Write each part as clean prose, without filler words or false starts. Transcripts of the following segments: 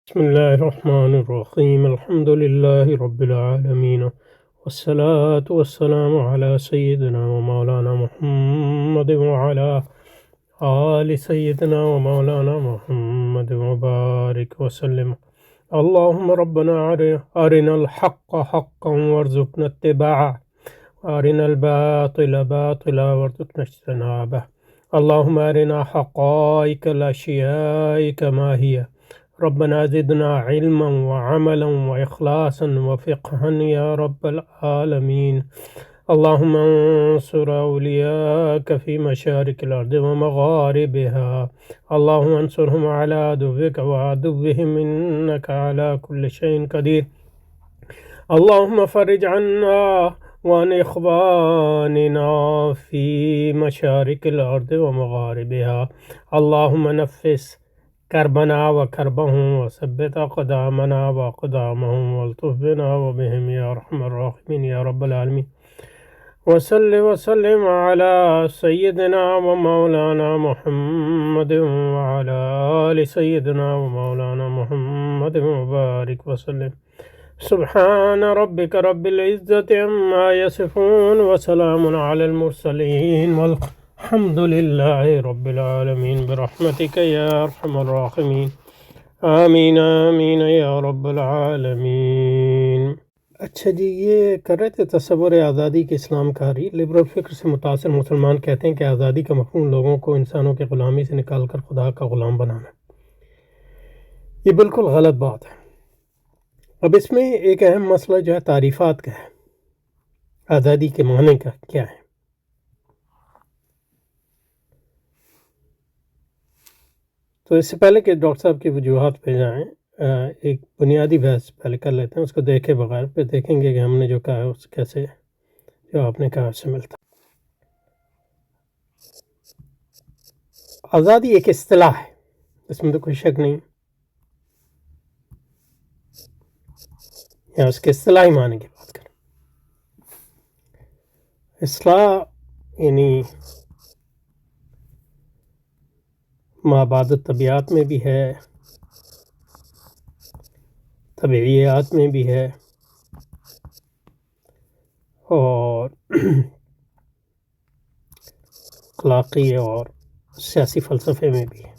بسم الله الرحمن الرحيم الحمد لله رب العالمين والصلاة والسلام على سيدنا ومولانا محمد وعلى آل سيدنا ومولانا محمد وبارك وسلم. اللهم ربنا أرنا الحق حقا وارزقنا اتباعه وأرنا الباطل باطلا وارزقنا اجتنابه. اللهم أرنا حقائق الأشياء كما هي. ربنا زدنا علما وعملا وإخلاصا وفقها يا رب العالمين. اللهم انصر أولياءك في مشارق الأرض ومغاربها. اللهم انصرهم على عدوك وعدوهم إنك على كل شيء قدير. اللهم فرج عنا وعن إخواننا في مشارق الأرض ومغاربها. اللهم نفس كربنا وكربهم وثبت أقدامنا وأقدامهم والطف بنا وبهم يا أرحم الراحمين يا رب العالمين. وصل وسلم على سيدنا ومولانا محمد وعلى آل سيدنا ومولانا محمد وبارك وسلم. سبحان ربك رب العزة عما يصفون وسلام على المرسلين والحمد لله رب العالمين برحمتك يا أرحم الراحمين. آمین آمین یا رب العالمین. اچھا جی، یہ کر رہے تھے تصور آزادی کے اسلام کاری. لبرل فکر سے متاثر مسلمان کہتے ہیں کہ آزادی کا مفہوم لوگوں کو انسانوں کی غلامی سے نکال کر خدا کا غلام بنانا. یہ بالکل غلط بات ہے. اب اس میں ایک اہم مسئلہ جو ہے تعریفات کا ہے. آزادی کے معنی کا کیا ہے؟ تو اس سے پہلے کہ ڈاکٹر صاحب کی وجوہات پہ جائیں، ایک بنیادی بحث پہلے کر لیتے ہیں. اس کو دیکھے بغیر پھر دیکھیں گے کہ ہم نے جو کہا ہے اس کیسے جو آپ نے کہا اس سے ملتا. آزادی ایک اصطلاح ہے، اس میں تو کوئی شک نہیں. یا اس کے اصطلاحی معنی کی بات کریں. اصلاح یعنی مابعد طبیعت میں بھی ہے، طبعیات میں بھی ہے، اور اخلاقی اور سیاسی فلسفے میں بھی ہے.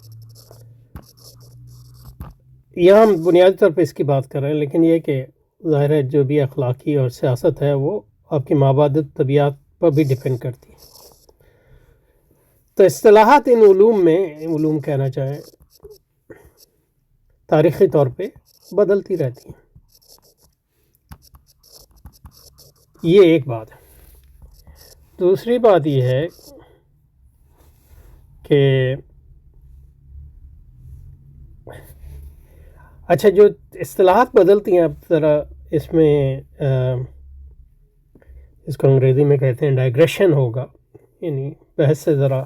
یہاں ہم بنیادی طور پہ اس کی بات کر رہے ہیں، لیکن یہ کہ ظاہر ہے جو بھی اخلاقی اور سیاست ہے وہ آپ کی مابعد طبیعت پر بھی ڈیپینڈ کرتی ہے. تو اصطلاحات ان علوم میں، علوم کہنا چاہیں، تاریخی طور پہ بدلتی رہتی ہیں. یہ ایک بات ہے. دوسری بات یہ ہے کہ اچھا جو اصطلاحات بدلتی ہیں، اب ذرا اس میں اس کو انگریزی میں کہتے ہیں ڈائگریشن ہوگا، یعنی بحث سے ذرا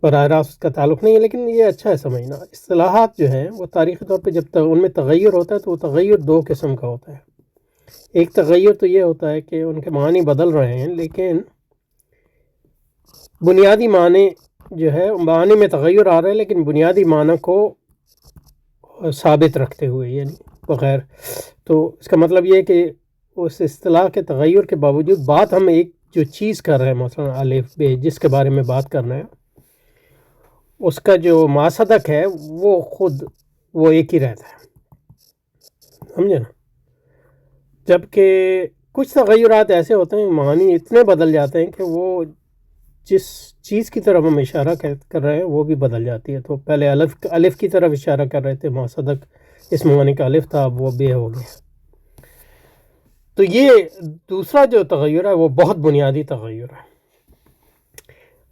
براہ راست کا تعلق نہیں ہے، لیکن یہ اچھا ہے سمجھنا. اصطلاحات جو ہیں وہ تاریخی طور پہ جب تک ان میں تغیر ہوتا ہے تو وہ تغیر دو قسم کا ہوتا ہے. ایک تغیر تو یہ ہوتا ہے کہ ان کے معنی بدل رہے ہیں، لیکن بنیادی معنی جو ہے معنی میں تغیر آ رہا ہے، لیکن بنیادی معنی کو ثابت رکھتے ہوئے، یعنی بغیر. تو اس کا مطلب یہ ہے کہ اس اصطلاح کے تغیر کے باوجود بات ہم ایک جو چیز کر رہے ہیں، مثلا الف بے جس کے بارے میں بات کرنا ہے، اس کا جو ماصدق ہے وہ خود وہ ایک ہی رہتا ہے. سمجھے نا؟ جبکہ کچھ تغیرات ایسے ہوتے ہیں، معنی اتنے بدل جاتے ہیں کہ وہ جس چیز کی طرف ہم اشارہ کر رہے ہیں وہ بھی بدل جاتی ہے. تو پہلے الف کی طرف اشارہ کر رہے تھے، ماصدق اس معنی کا الف تھا، اب وہ بے ہو گیا. تو یہ دوسرا جو تغیر ہے وہ بہت بنیادی تغیر ہے،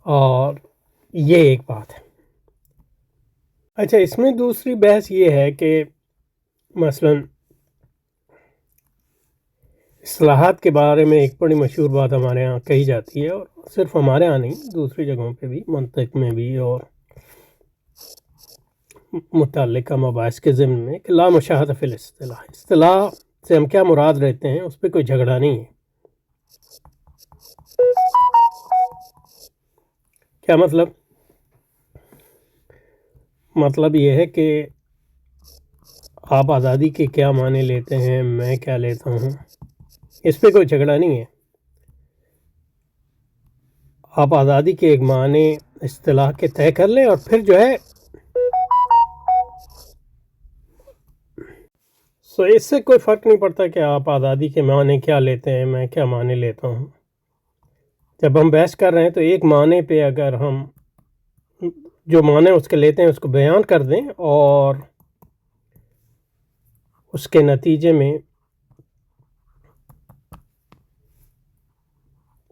اور یہ ایک بات ہے. اچھا، اس میں دوسری بحث یہ ہے کہ مثلا اصلاحات کے بارے میں ایک بڑی مشہور بات ہمارے ہاں کہی جاتی ہے، اور صرف ہمارے ہاں نہیں، دوسری جگہوں پہ بھی، منطق میں بھی اور متعلقہ مباحث کے ضمن میں، کہ لا مشاہدہ فی الاصطلاح. اصطلاح سے ہم کیا مراد رہتے ہیں، اس پہ کوئی جھگڑا نہیں ہے. کیا مطلب؟ مطلب یہ ہے کہ آپ آزادی کے کیا معنی لیتے ہیں، میں کیا لیتا ہوں، اس پہ کوئی جھگڑا نہیں ہے. آپ آزادی کے ایک معنی اصطلاح کے طے کر لیں، اور پھر جو ہے اس سے کوئی فرق نہیں پڑتا کہ آپ آزادی کے معنی کیا لیتے ہیں، میں کیا معنی لیتا ہوں. جب ہم بحث کر رہے ہیں تو ایک معنی پہ اگر ہم جو معنی اس کے لیتے ہیں اس کو بیان کر دیں، اور اس کے نتیجے میں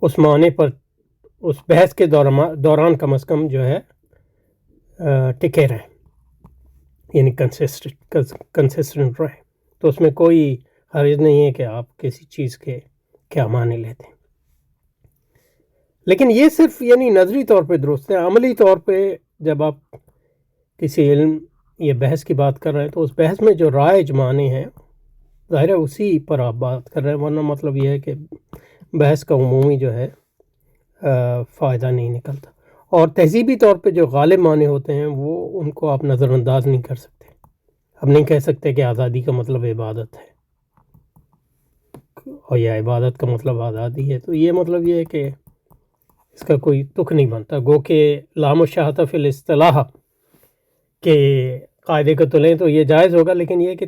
اس معنی پر اس بحث کے دوران کم از کم جو ہے ٹکے رہیں، یعنی کنسسٹنٹ رہیں، تو اس میں کوئی حرج نہیں ہے کہ آپ کسی چیز کے کیا معنی لیتے ہیں. لیکن یہ صرف یعنی نظری طور پہ درست ہے. عملی طور پہ جب آپ کسی علم یا بحث کی بات کر رہے ہیں تو اس بحث میں جو رائج معنی ہیں ظاہر ہے اسی پر آپ بات کر رہے ہیں، ورنہ مطلب یہ ہے کہ بحث کا عمومی جو ہے فائدہ نہیں نکلتا. اور تہذیبی طور پہ جو غالب معنی ہوتے ہیں وہ ان کو آپ نظر انداز نہیں کر سکتے. اب نہیں کہہ سکتے کہ آزادی کا مطلب عبادت ہے اور یا عبادت کا مطلب آزادی ہے، تو یہ مطلب یہ ہے کہ اس کا کوئی تک نہیں بنتا. گو کہ لامشاہۃ فی الاصطلاح کے قاعدے کو تلیں تو یہ جائز ہوگا، لیکن یہ کہ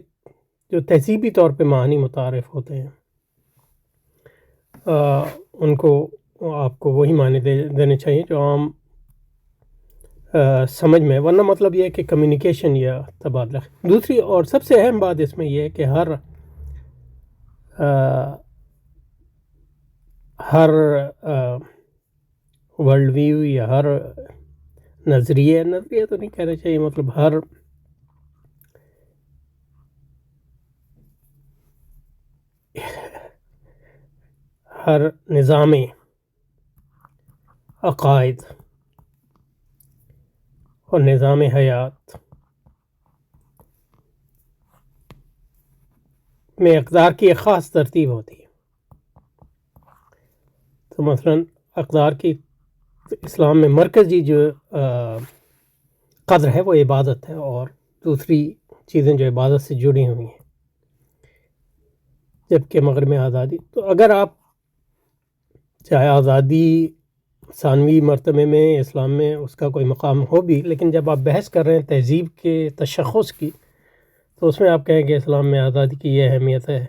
جو تہذیبی طور پہ معنی متعارف ہوتے ہیں ان کو آپ کو وہی معنی دینے چاہیے جو عام سمجھ میں، ورنہ مطلب یہ ہے کہ کمیونیکیشن یا تبادلہ. دوسری اور سب سے اہم بات اس میں یہ ہے کہ ہر ورلڈ ویو یا ہر نظریہ تو نہیں کہنا چاہیے، مطلب ہر نظام عقائد اور نظام حیات میں اقدار کی ایک خاص ترتیب ہوتی ہے. تو مثلا اقدار کی اسلام میں مرکزی جو قدر ہے وہ عبادت ہے، اور دوسری چیزیں جو عبادت سے جڑی ہوئی ہیں، جبکہ مغرب میں آزادی. تو اگر آپ چاہے آزادی ثانوی مرتبے میں اسلام میں اس کا کوئی مقام ہو بھی، لیکن جب آپ بحث کر رہے ہیں تہذیب کے تشخص کی، تو اس میں آپ کہیں کہ اسلام میں آزادی کی یہ اہمیت ہے،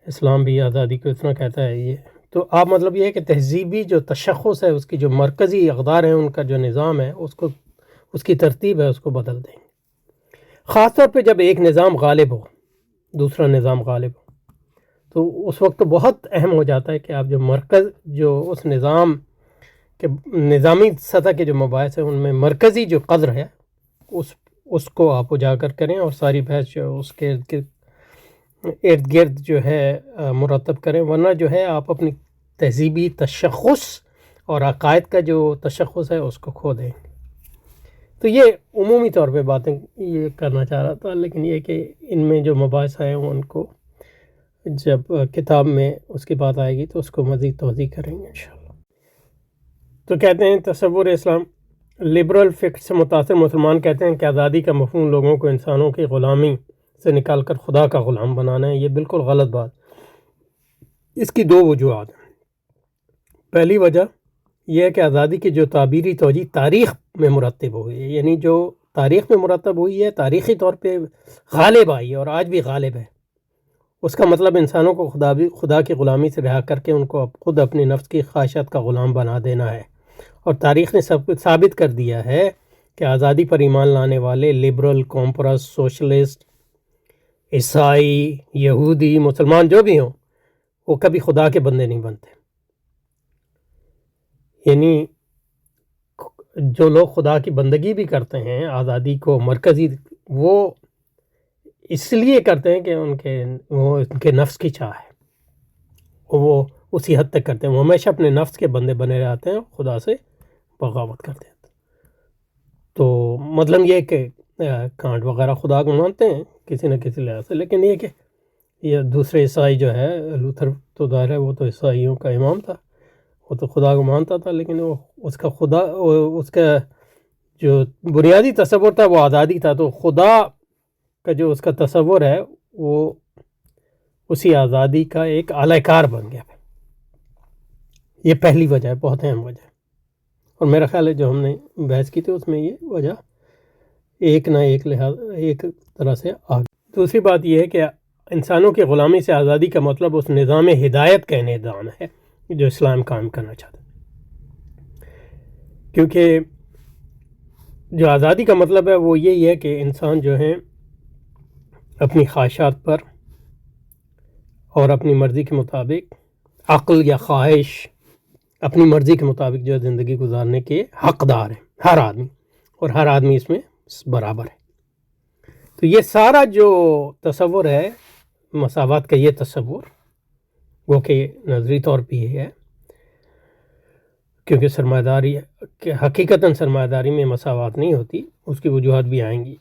اسلام بھی آزادی کو اتنا کہتا ہے. یہ تو آپ مطلب یہ ہے کہ تہذیبی جو تشخص ہے، اس کی جو مرکزی اقدار ہیں، ان کا جو نظام ہے، اس کی ترتیب ہے، اس کو بدل دیں گے. خاص طور پہ جب ایک نظام غالب ہو، دوسرا نظام غالب ہو، تو اس وقت تو بہت اہم ہو جاتا ہے کہ آپ جو اس نظام کے نظامی سطح کے جو مباحث ہیں ان میں مرکزی جو قدر ہے اس کو آپ اجاگر کریں، اور ساری بحث جو اس کے ارد گرد جو ہے مرتب کریں. ورنہ جو ہے آپ اپنی تہذیبی تشخص اور عقائد کا جو تشخص ہے اس کو کھو دیں. تو یہ عمومی طور پہ باتیں یہ کرنا چاہ رہا تھا، لیکن یہ کہ ان میں جو مباحث ہیں ان کو جب کتاب میں اس کی بات آئے گی تو اس کو مزید توضیح کریں گے انشاءاللہ. تو کہتے ہیں تصور اسلام لبرل فکر سے متاثر مسلمان کہتے ہیں کہ آزادی کا مفہوم لوگوں کو انسانوں کی غلامی سے نکال کر خدا کا غلام بنانا ہے. یہ بالکل غلط بات. اس کی دو وجوہات ہیں. پہلی وجہ یہ ہے کہ آزادی کی جو تعبیری توجہ تاریخ میں مرتب ہوئی ہے، یعنی جو تاریخ میں مرتب ہوئی ہے، تاریخی طور پہ غالب آئی ہے اور آج بھی غالب ہے، اس کا مطلب انسانوں کو خدا کی غلامی سے رہا کر کے ان کو خود اپنی نفس کی خواہشات کا غلام بنا دینا ہے. اور تاریخ نے سب کچھ ثابت کر دیا ہے کہ آزادی پر ایمان لانے والے لبرل، کامپرس، سوشلسٹ، عیسائی، یہودی، مسلمان جو بھی ہوں، وہ کبھی خدا کے بندے نہیں بنتے. یعنی جو لوگ خدا کی بندگی بھی کرتے ہیں آزادی کو مرکزی، وہ اس لیے کرتے ہیں کہ ان کے نفس کی چاہ ہے، وہ اسی حد تک کرتے ہیں. وہ ہمیشہ اپنے نفس کے بندے بنے رہتے ہیں، خدا سے بغاوت کرتے ہیں. تو مطلب یہ کہ کانٹ وغیرہ خدا کو مانتے ہیں کسی نہ کسی لحاظ سے، لیکن یہ کہ یہ دوسرے عیسائی جو ہے لوتھر، تو ظاہر ہے وہ تو عیسائیوں کا امام تھا، وہ تو خدا کو مانتا تھا، لیکن وہ اس کا جو بنیادی تصور تھا وہ آزادی تھا، تو خدا کا جو اس کا تصور ہے وہ اسی آزادی کا ایک اعلی کار بن گیا. یہ پہلی وجہ ہے، بہت اہم وجہ ہے، اور میرا خیال ہے جو ہم نے بحث کی تھی اس میں یہ وجہ ایک نہ ایک لحاظ ایک طرح سے آگے. دوسری بات یہ ہے کہ انسانوں کی غلامی سے آزادی کا مطلب اس نظام ہدایت کا نظام ہے جو اسلام قائم کرنا چاہتا ہے. کیونکہ جو آزادی کا مطلب ہے وہ یہی ہے کہ انسان جو ہیں اپنی خواہشات پر اور اپنی مرضی کے مطابق، عقل یا خواہش اپنی مرضی کے مطابق جو ہے زندگی گزارنے کے حقدار ہیں ہر آدمی، اور ہر آدمی اس میں برابر ہے. تو یہ سارا جو تصور ہے مساوات کا، یہ تصور وہ کہ نظری طور پہ یہ ہے، کیونکہ سرمایہ داری حقیقتاً سرمایہ داری میں مساوات نہیں ہوتی، اس کی وجوہات بھی آئیں گی.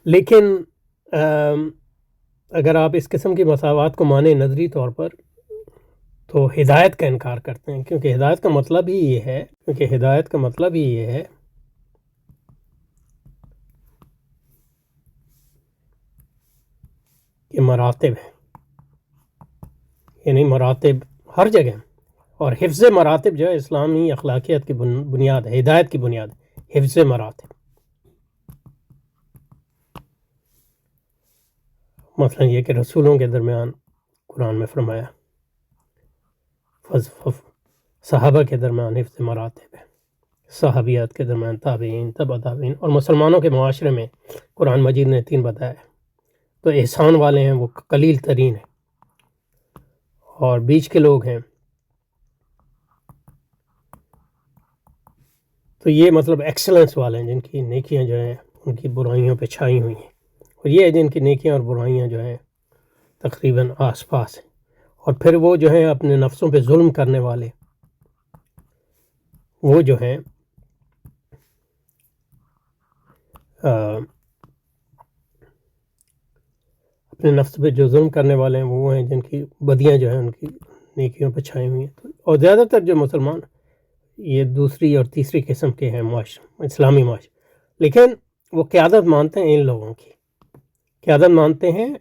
لیکن اگر آپ اس قسم کی مساوات کو مانیں نظری طور پر تو ہدایت کا انکار کرتے ہیں، کیونکہ ہدایت کا مطلب ہی یہ ہے کہ مراتب ہیں، یعنی مراتب ہر جگہ ہیں، اور حفظ مراتب جو ہے اسلامی اخلاقیات کی بنیاد ہے، ہدایت کی بنیاد ہے حفظ مراتب. مثلا یہ کہ رسولوں کے درمیان قرآن میں فرمایا، صحابہ کے درمیان حفظ مراتب ہے، صحابیات کے درمیان تابعین، تبع تابعین، اور مسلمانوں کے معاشرے میں قرآن مجید نے 3 بتایا ہے. تو احسان والے ہیں وہ قلیل ترین ہیں، اور بیچ کے لوگ ہیں. تو یہ مطلب ایکسلنس والے ہیں جن کی نیکیاں جو ہیں ان کی برائیوں پہ چھائی ہوئی ہیں، اور یہ ہے جن کی نیکیاں اور برائیاں جو ہیں تقریباً آس پاس ہیں. اور پھر وہ جو ہیں اپنے نفسوں پہ ظلم کرنے والے، وہ جو ہیں اپنے نفس پہ جو ظلم کرنے والے ہیں وہ ہیں جن کی بدیاں جو ہیں ان کی نیکیوں پہ چھائی ہوئی ہیں. اور زیادہ تر جو مسلمان یہ دوسری اور تیسری قسم کے ہیں معاشرے، اسلامی معاشرے، لیکن وہ قیادت مانتے ہیں ان لوگوں کی، قیادت مانتے ہیں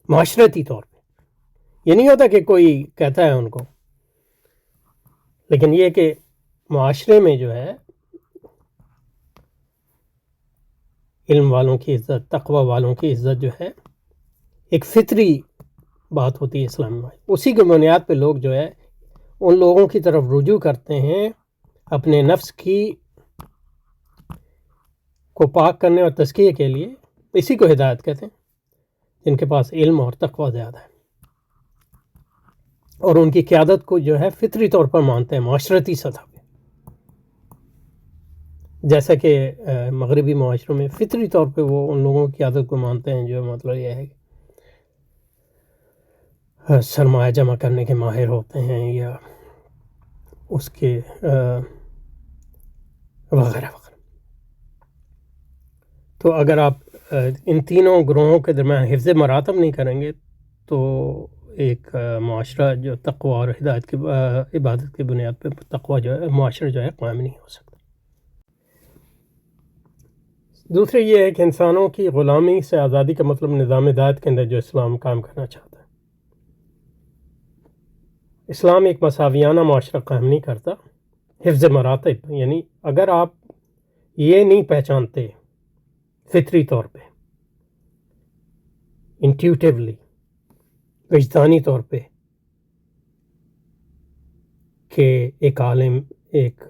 معاشرتی طور پہ. یہ نہیں ہوتا کہ کوئی کہتا ہے ان کو، لیکن یہ کہ معاشرے میں جو ہے علم والوں کی عزت، تقوی والوں کی عزت جو ہے ایک فطری بات ہوتی ہے اسلامی میں. اسی کی بنیاد پہ لوگ جو ہے ان لوگوں کی طرف رجوع کرتے ہیں اپنے نفس کی کو پاک کرنے اور تزکیے کے لیے. اسی کو ہدایت کہتے ہیں، جن کے پاس علم اور تقوی زیادہ ہے، اور ان کی قیادت کو جو ہے فطری طور پر مانتے ہیں معاشرتی سطح پہ. جیسا کہ مغربی معاشروں میں فطری طور پہ وہ ان لوگوں کی قیادت کو مانتے ہیں جو مطلب یہ ہے کہ سرمایہ جمع کرنے کے ماہر ہوتے ہیں، یا اس کے وغیرہ وغیرہ. تو اگر آپ ان تینوں گروہوں کے درمیان حفظ مراتب نہیں کریں گے تو ایک معاشرہ جو تقوی اور ہدایت کی عبادت کی بنیاد پہ تقوی جو ہے معاشرہ جو ہے قائم نہیں ہو سکتا. دوسری یہ ہے کہ انسانوں کی غلامی سے آزادی کا مطلب نظام ہدایت کے اندر جو اسلام کام کرنا چاہتا ہے. اسلام ایک مساویانہ معاشرہ قائم نہیں کرتا. حفظ مراتب یعنی اگر آپ یہ نہیں پہچانتے فطری طور پہ، انٹیوٹیولی، وجدانی طور پہ، کہ ایک عالم، ایک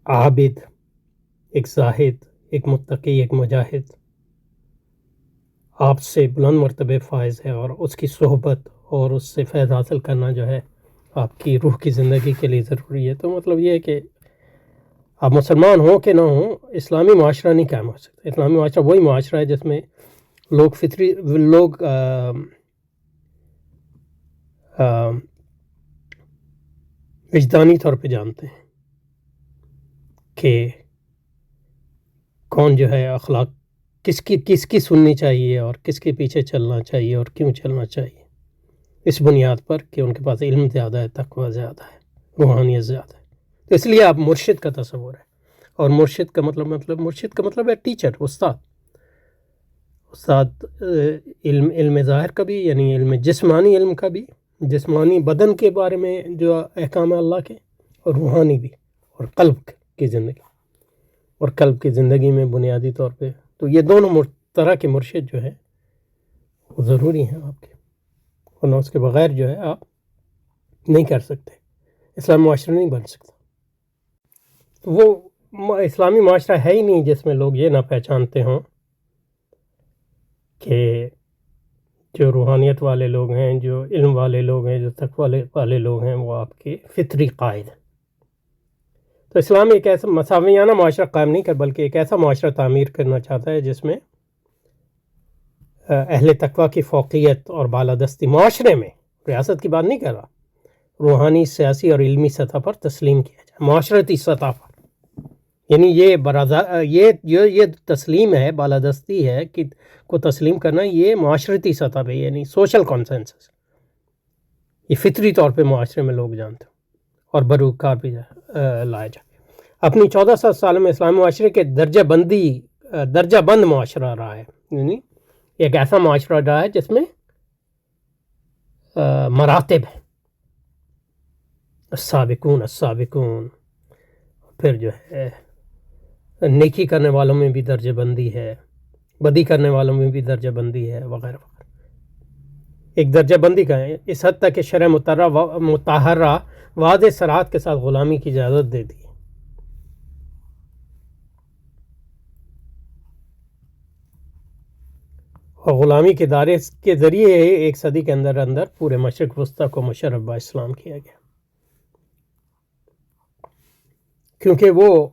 عابد، ایک زاہد، ایک متقی، ایک مجاہد آپ سے بلند مرتبہ فائز ہے، اور اس کی صحبت اور اس سے فیض حاصل کرنا جو ہے آپ کی روح کی زندگی کے لیے ضروری ہے. تو مطلب یہ ہے کہ آپ مسلمان ہوں کہ نہ ہوں اسلامی معاشرہ نہیں قائم ہو سکتا. اسلامی معاشرہ وہی معاشرہ ہے جس میں لوگ وجدانی طور پہ جانتے ہیں کہ کون جو ہے اخلاق کس کی سننی چاہیے اور کس کے پیچھے چلنا چاہیے اور کیوں چلنا چاہیے، اس بنیاد پر کہ ان کے پاس علم زیادہ ہے، تقوی زیادہ ہے، روحانیت زیادہ ہے. تو اس لیے آپ مرشد کا تصور ہے، اور مرشد کا مطلب ہے ٹیچر، استاد علم ظاہر کا بھی، یعنی علم جسمانی علم کا بھی، جسمانی بدن کے بارے میں جو احکام ہے اللہ کے، اور روحانی بھی، اور قلب کی زندگی، اور قلب کی زندگی میں بنیادی طور پہ تو یہ دونوں طرح کے مرشد جو ہے وہ ضروری ہیں آپ کے، ورنہ اس کے بغیر جو ہے آپ نہیں کر سکتے، اسلام معاشرہ نہیں بن سکتا۔ تو وہ اسلامی معاشرہ ہے ہی نہیں جس میں لوگ یہ نہ پہچانتے ہوں کہ جو روحانیت والے لوگ ہیں، جو علم والے لوگ ہیں، جو تقوی والے لوگ ہیں، وہ آپ کے فطری قائد ہیں۔ تو اسلام ایک ایسا مساویانہ معاشرہ قائم نہیں کر، بلکہ ایک ایسا معاشرہ تعمیر کرنا چاہتا ہے جس میں اہل تقوی کی فوقیت اور بالادستی معاشرے میں، ریاست کی بات نہیں کر رہا، روحانی، سیاسی اور علمی سطح پر تسلیم کیا جائے، معاشرتی سطح پر، یعنی یہ تسلیم ہے، بالادستی ہے کہ کو تسلیم کرنا، یہ معاشرتی سطح پہ، یعنی سوشل کانسنسس، یہ فطری طور پہ معاشرے میں لوگ جانتے ہیں اور بروکار بھی لائے جائے۔ اپنی 1400 سال میں اسلامی معاشرے کے درجہ بند معاشرہ رہا ہے، یعنی ایک ایسا معاشرہ رہا ہے جس میں مراتب ہیں، السابقون، پھر جو ہے نیکی کرنے والوں میں بھی درجہ بندی ہے، بدی کرنے والوں میں بھی درجہ بندی ہے، وغیرہ وغیرہ۔ ایک درجہ بندی کا ہے، اس حد تک کہ شرع مطہرہ واضح صراحت کے ساتھ غلامی کی اجازت دیتی ہے۔ اور غلامی کے دائرے کے ذریعے ایک صدی کے اندر پورے مشرق وسطیٰ کو مشرف با اسلام کیا گیا، کیونکہ وہ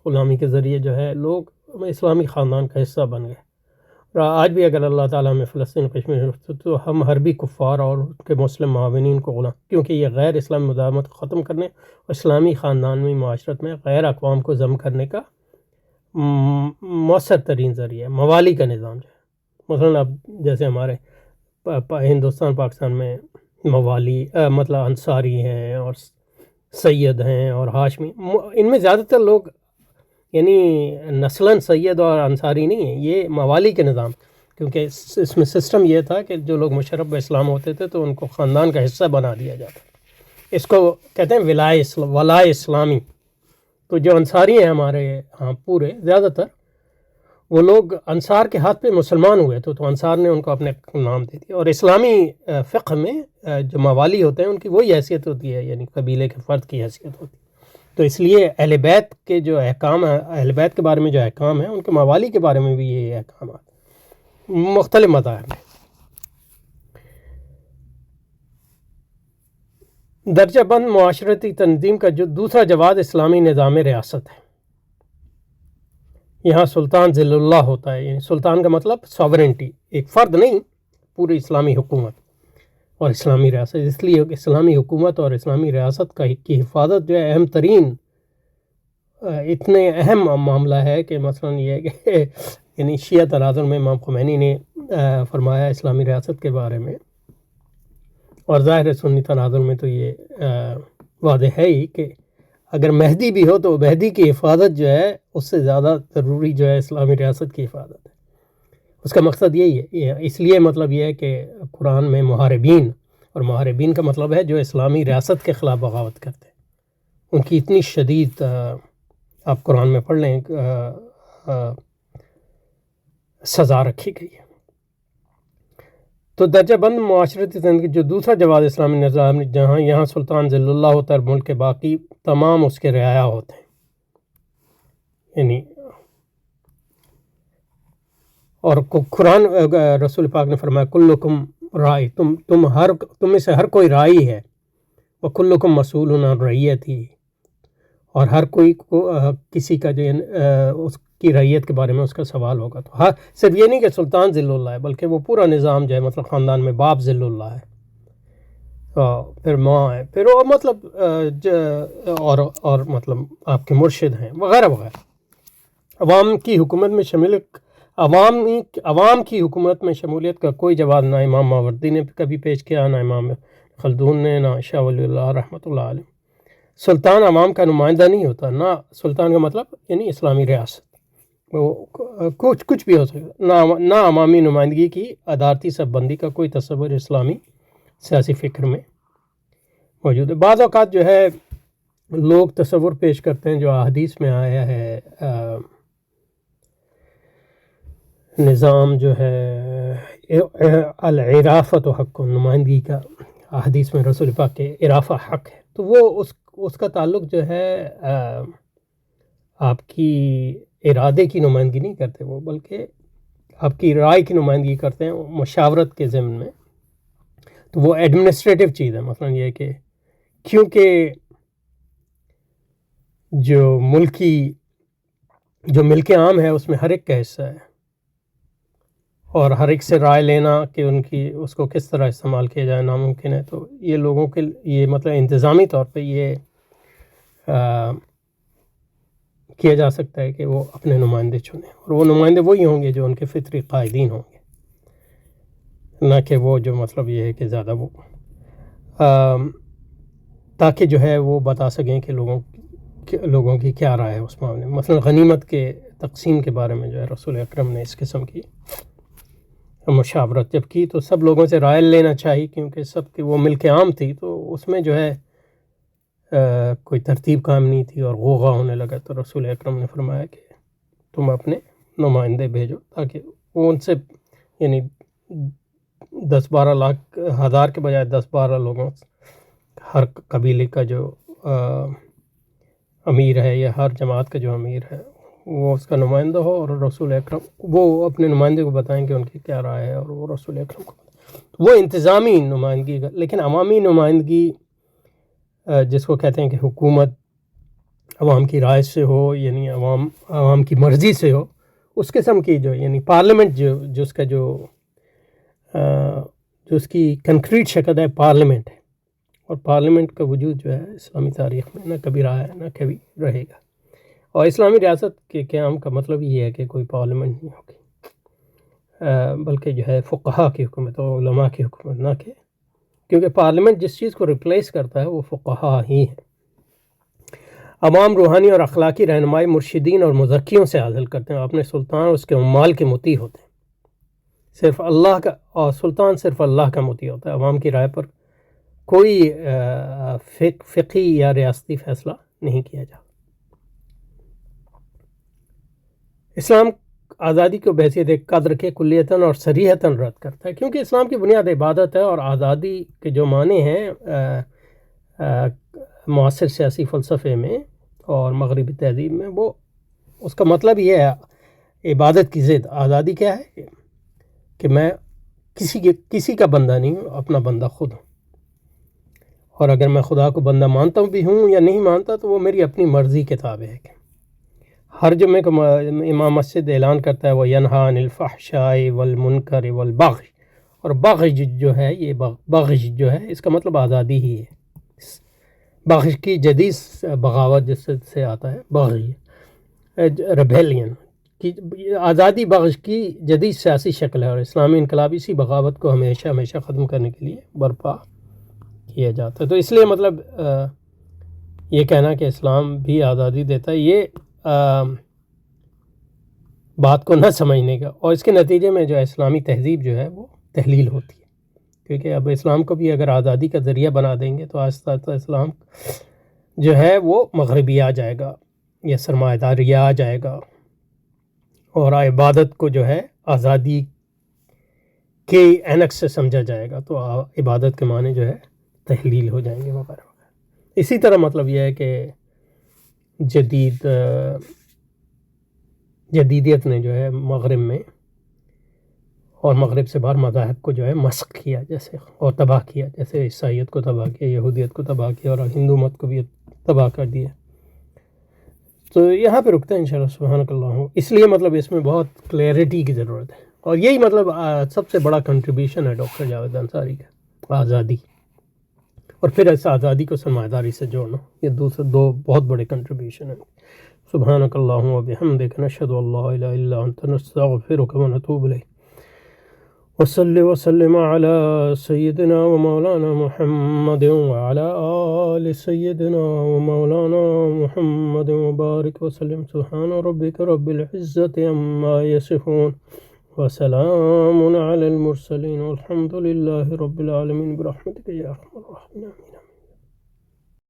غلامی کے ذریعے جو ہے لوگ اسلامی خاندان کا حصہ بن گئے۔ اور آج بھی اگر اللہ تعالیٰ میں فلسطین کشمیر تو ہم حربی کفار اور ان کے مسلم معاونین کو غلام، کیونکہ یہ غیر اسلامی مداہمت کو ختم کرنے اور اسلامی خاندانی معاشرت میں غیر اقوام کو ضم کرنے کا مؤثر ترین ذریعہ ہے۔ موالی کا نظام جو ہے، مثلاً اب جیسے ہمارے ہندوستان پاکستان میں موالی مطلب انصاری ہیں اور سید ہیں اور ہاشمی، ان میں زیادہ تر لوگ یعنی نسلاً سید اور انصاری نہیں ہیں، یہ موالی کے نظام، کیونکہ اس میں سسٹم یہ تھا کہ جو لوگ مشرف اسلام ہوتے تھے تو ان کو خاندان کا حصہ بنا دیا جاتا، اس کو کہتے ہیں ولائے اسلامی۔ تو جو انصاری ہیں ہمارے ہاں پورے زیادہ تر وہ لوگ انصار کے ہاتھ پہ مسلمان ہوئے تو انصار نے ان کو اپنے نام دے دیا۔ اور اسلامی فقہ میں جو موالی ہوتے ہیں ان کی وہی حیثیت ہوتی ہے، یعنی قبیلے کے فرد کی حیثیت ہوتی ہے۔ تو اس لیے اہل بیت کے جو احکام ہیں، اہل بیت کے بارے میں جو احکام ہیں، ان کے موالی کے بارے میں بھی یہ احکامات مختلف مذاہب ہیں۔ درجہ بند معاشرتی تنظیم کا جو دوسرا جواز اسلامی نظام ریاست ہے۔ یہاں سلطان ذل اللہ ہوتا ہے، یعنی سلطان کا مطلب ساورنٹی، ایک فرد نہیں، پوری اسلامی حکومت اور اسلامی ریاست۔ اس لیے اسلامی حکومت اور اسلامی ریاست کی حفاظت جو ہے اہم ترین، اتنے اہم معاملہ ہے کہ مثلا یہ کہ یعنی شیعہ تناظر میں امام خمینی نے فرمایا اسلامی ریاست کے بارے میں، اور ظاہر سنی تناظر میں تو یہ واضح ہے ہی کہ اگر مہدی بھی ہو تو مہدی کی حفاظت جو ہے اس سے زیادہ ضروری جو ہے اسلامی ریاست کی حفاظت ہے۔ اس کا مقصد یہی ہے، اس لیے مطلب یہ ہے کہ قرآن میں محاربین، اور محاربین کا مطلب ہے جو اسلامی ریاست کے خلاف بغاوت کرتے ہیں، ان کی اتنی شدید آپ قرآن میں پڑھ لیں سزا رکھی گئی ہے۔ تو درجہ بند معاشرتی زندگی جو دوسرا جواز اسلامی نظام، جہاں یہاں سلطان ذل اللہ ہوتا ہے، ملک کے باقی تمام اس کے رعایا ہوتے ہیں، یعنی اور قرآن رسول پاک نے فرمایا کلکم رائی، تم میں سے ہر کوئی رائی ہے، وکلکم مسئول عن رعیتہ، اور ہر کوئی کو کسی کا جو اس کی رعیت کے بارے میں اس کا سوال ہوگا۔ تو صرف یہ نہیں کہ سلطان ذل اللہ ہے، بلکہ وہ پورا نظام جو ہے، مطلب خاندان میں باپ ذل اللہ ہے، پھر ماں ہے، پھر وہ مطلب اور مطلب آپ کے مرشد ہیں، وغیرہ وغیرہ۔ عوام کی حکومت میں شمولیت کا کوئی جواز نہ امام ماوردی نے کبھی پیش کیا، نہ امام خلدون نے، نہ شاہ ولی اللہ رحمۃ اللہ علیہ۔ سلطان عوام کا نمائندہ نہیں ہوتا، نہ سلطان کا مطلب یعنی اسلامی ریاست، وہ کچھ بھی ہو سکتا، نہ عوامی نمائندگی کی عدالتی سب بندی کا کوئی تصور اسلامی سیاسی فکر میں موجود ہے۔ بعض اوقات جو ہے لوگ تصور پیش کرتے ہیں جو احادیث میں آیا ہے، نظام جو ہے العرافۃ حق، نمائندگی کا احادیث میں رسول پاک کے عرافہ حق ہے، تو وہ اس کا تعلق جو ہے آپ کی ارادے کی نمائندگی نہیں کرتے وہ، بلکہ آپ کی رائے کی نمائندگی کرتے ہیں مشاورت کے ضمن میں، تو وہ ایڈمنسٹریٹو چیز ہے۔ مثلا یہ کہ کیونکہ جو ملک عام ہے اس میں ہر ایک کا حصہ ہے، اور ہر ایک سے رائے لینا کہ اس کو کس طرح استعمال کیا جائے ناممکن ہے، تو یہ لوگوں کے یہ مطلب انتظامی طور پہ یہ کیا جا سکتا ہے کہ وہ اپنے نمائندے چنیں، اور وہ نمائندے وہی ہوں گے جو ان کے فطری قائدین ہوں گے، نہ کہ وہ جو مطلب یہ ہے کہ زیادہ وہ تاکہ جو ہے وہ بتا سکیں کہ لوگوں کی کیا رائے ہے اس معاملے میں۔ مثلا غنیمت کے تقسیم کے بارے میں جو ہے رسول اکرم نے اس قسم کی مشاورت جب کی تو سب لوگوں سے رائے لینا چاہیے، کیونکہ سب کی وہ ملک عام تھی، تو اس میں جو ہے کوئی ترتیب قائم نہیں تھی اور غوغا ہونے لگا، تو رسول اکرم نے فرمایا کہ تم اپنے نمائندے بھیجو تاکہ وہ ان سے یعنی 10-12 لاکھ ہزار کے بجائے 10-12 لوگوں ہر قبیلے کا جو امیر ہے یا ہر جماعت کا جو امیر ہے وہ اس کا نمائندہ ہو، اور رسول اکرم وہ اپنے نمائندے کو بتائیں کہ ان کی کیا رائے ہے، اور وہ رسول اکرم کو وہ انتظامی نمائندگی کا۔ لیکن عوامی نمائندگی جس کو کہتے ہیں کہ حکومت عوام کی رائے سے ہو، یعنی عوام کی مرضی سے ہو، اس قسم کی جو یعنی پارلیمنٹ جو اس کا جو اس کی کنکریٹ شکل ہے پارلیمنٹ ہے، اور پارلیمنٹ کا وجود جو ہے اسلامی تاریخ میں نہ کبھی رہا ہے نہ کبھی رہے گا، اور اسلامی ریاست کے قیام کا مطلب یہ ہے کہ کوئی پارلیمنٹ نہیں ہوگی، بلکہ جو ہے فقہا کی حکومت اور علماء کی حکومت، نہ کہ کیونکہ پارلیمنٹ جس چیز کو ریپلیس کرتا ہے وہ فقہا ہی ہے۔ عوام روحانی اور اخلاقی رہنمائی مرشدین اور مزکیوں سے حاصل کرتے ہیں، اپنے سلطان اور اس کے عمال کے مطیع ہوتے ہیں، صرف اللہ کا، اور سلطان صرف اللہ کا مطیع ہوتا ہے، عوام کی رائے پر کوئی فقہی یا ریاستی فیصلہ نہیں کیا جاتا۔ اسلام آزادی کو بحیثیت ایک قدر کے کلیتاً اور صریحتاً رد کرتا ہے، کیونکہ اسلام کی بنیاد عبادت ہے، اور آزادی کے جو معنی ہیں معاصر سیاسی فلسفے میں اور مغربی تہذیب میں، وہ اس کا مطلب یہ ہے عبادت کی ضد۔ آزادی کیا ہے کہ میں کسی کا بندہ نہیں ہوں، اپنا بندہ خود ہوں، اور اگر میں خدا کو بندہ مانتا بھی ہوں یا نہیں مانتا تو وہ میری اپنی مرضی کے تابع ہے۔ ہر جمعے کو امام مسجد اعلان کرتا ہے وَيَنْهَىٰ عَنِ الْفَحْشَاءِ وَالْمُنْكَرِ وَالْبَغْيِ، اور بغض جو ہے، یہ بغض جو ہے اس کا مطلب آزادی ہی ہے۔ بغض کی جدید بغاوت جس سے آتا ہے بغض، ریبیلین کی آزادی بغض کی جدید سیاسی شکل ہے، اور اسلامی انقلاب اسی بغاوت کو ہمیشہ ختم کرنے کے لیے برپا کیا جاتا ہے۔ تو اس لیے مطلب یہ کہنا کہ اسلام بھی آزادی دیتا ہے، یہ بات کو نہ سمجھنے کا، اور اس کے نتیجے میں جو ہے اسلامی تہذیب جو ہے وہ تحلیل ہوتی ہے، کیونکہ اب اسلام کو بھی اگر آزادی کا ذریعہ بنا دیں گے تو آہستہ آہستہ اسلام جو ہے وہ مغربی آ جائے گا یا سرمایہ داری آ جائے گا، اور عبادت کو جو ہے آزادی کے اینکس سے سمجھا جائے گا، تو عبادت کے معنی جو ہے تحلیل ہو جائیں گے وغیرہ وغیرہ۔ اسی طرح مطلب یہ ہے کہ جدیدیت نے جو ہے مغرب میں اور مغرب سے باہر مذاہب کو جو ہے مسخ کیا جیسے، اور تباہ کیا، جیسے عیسائیت کو تباہ کیا، یہودیت کو تباہ کیا، اور ہندو مت کو بھی تباہ کر دیا۔ تو یہاں پہ رکتے ہیں انشاءاللہ، سبحانک اللہم۔ اس لیے مطلب اس میں بہت کلیئرٹی کی ضرورت ہے، اور یہی مطلب سب سے بڑا کنٹریبیوشن ہے ڈاکٹر جاوید انصاری کا، آزادی، اور پھر اس آزادی کو سرمایہ داری سے جوڑنا، یہ دو بہت بڑے کنٹریبیوشن ہیں۔ سبحانک اللہم و بحمدک، نشہد ان لا الہ الا انت، نستغفرک و نتوب الیک۔ وصل وسلم على سيدنا ومولانا محمد وعلى آل سيدنا ومولانا محمد وبارك وسلم. سبحان ربك رب العزة عما يصفون وسلام على المرسلين والحمد لله رب العالمين برحمتك يا أرحم الراحمين.